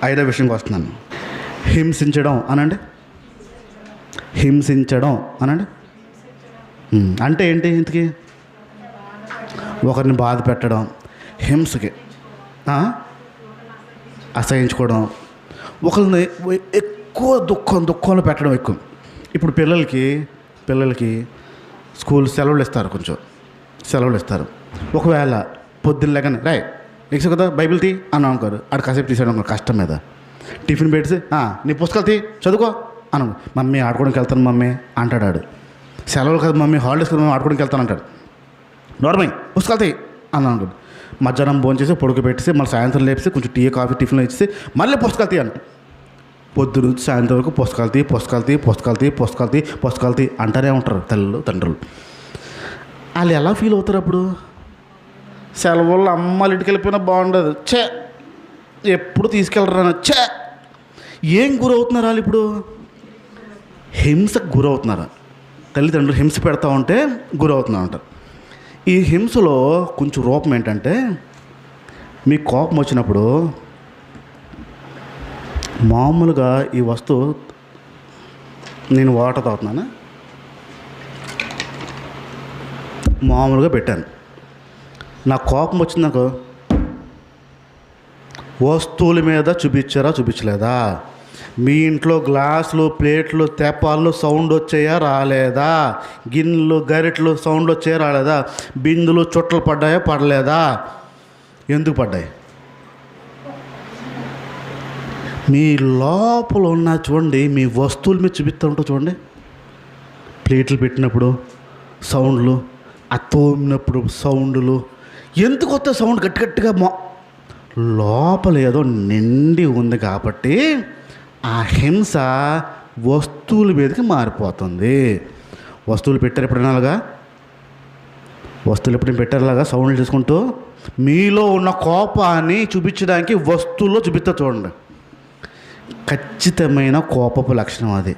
ఐదో విషయంకి వస్తున్నాను. హింసించడం అనండి. హింసించడం అనండి. అంటే ఏంటి? ఇంతకీ ఒకరిని బాధ పెట్టడం, హింసకి అసహించుకోవడం, ఒకరిని ఎక్కువ దుఃఖంలో పెట్టడం ఎక్కువ. ఇప్పుడు పిల్లలకి స్కూల్ సెలవులు ఇస్తారు, కొంచెం సెలవులు ఇస్తారు. ఒకవేళ పొద్దున్న లేకనే రాయ్ ఎక్స్ కదా బైబిల్ తీ అని అనుకోరు, ఆడు కాసేపు తీసాడు అనుకో కష్టం మీద. టిఫిన్ పెట్టి నీ పుస్తకాలు తీ చదువుకో అను. మమ్మీ ఆడుకోవడానికి వెళ్తాను మమ్మీ అంటాడు. ఆడు సెలవులు కదా మమ్మీ, హాలిడేస్ కదా మమ్మీ ఆడుకోవడానికి వెళ్తాను అంటాడు. నార్మల్ పుస్తకాలు తీ అని అనుకోండి. మధ్యాహ్నం భోజనం చేసి పొడుగు పెట్టేసి మళ్ళీ సాయంత్రం లేపేసి కొంచెం టీ కాఫీ టిఫిన్ ఇచ్చేసి మళ్ళీ పుస్తకాలు తీ అంట. పొద్దున సాయంత్రం వరకు పుస్తకాలు తీ అంటారే ఉంటారు తల్లులు తండ్రులు. వాళ్ళు ఎలా ఫీల్ అవుతారు అప్పుడు? సెలవుల్లో అమ్మాళ్ళ ఇంటికి వెళ్ళిపోయినా బాగుండదు, ఎప్పుడు తీసుకెళ్ళరా, ఏం గురవుతున్నారు వాళ్ళు ఇప్పుడు? హింసకు గురవుతున్నారు. తల్లిదండ్రులు హింస పెడతా ఉంటే గురవుతున్నారు అంటారు. ఈ హింసలో కొంచెం రూపం ఏంటంటే, మీ కోపం వచ్చినప్పుడు మామూలుగా ఈ వస్తువు నేను వాటర్ తాగుతున్నాను, మామూలుగా పెట్టాను, నా కోపం వచ్చిందనుకో వస్తువుల మీద చూపించలేదా? మీ ఇంట్లో గ్లాసులు ప్లేట్లు తెప్పాలు సౌండ్ వచ్చాయా రాలేదా? గిన్నెలు గరిటెలు సౌండ్ వచ్చాయా రాలేదా? బిందులు చుట్టలు పడ్డాయా పడలేదా? ఎందుకు పడ్డాయి? మీ లోపల ఉన్న చూడండి, మీ వస్తువుల మీద చూపిస్తూ ఉంటావు చూడండి. ప్లేట్లు పెట్టినప్పుడు సౌండ్లు, తోమినప్పుడు సౌండ్లు, ఎందుకు వస్తే సౌండ్ గట్టిగా లోపల ఏదో నిండి ఉంది కాబట్టి ఆ హింస వస్తువుల మీదకి మారిపోతుంది. వస్తువులు పెట్టారు ఎప్పుడైనా అలాగా? వస్తువులు ఎప్పుడైనా పెట్టారులాగా సౌండ్లు చేసుకుంటూ మీలో ఉన్న కోపాన్ని చూపించడానికి వస్తువుల్లో చూపిస్తా చూడండి. ఖచ్చితమైన కోపపు లక్షణం అది.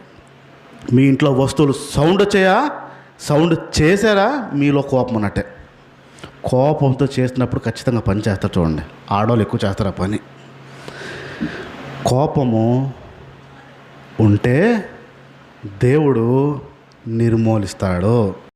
మీ ఇంట్లో వస్తువులు సౌండ్ వచ్చాయా, సౌండ్ చేశారా, మీలో కోపం ఉన్నట్టే. కోపంతో చేసినప్పుడు ఖచ్చితంగా పని చేస్తారు చూడండి. ఆడవాళ్ళు ఎక్కువ చేస్తారు ఆ పని. కోపము ఉంటే దేవుడు నిర్మూలిస్తాడు.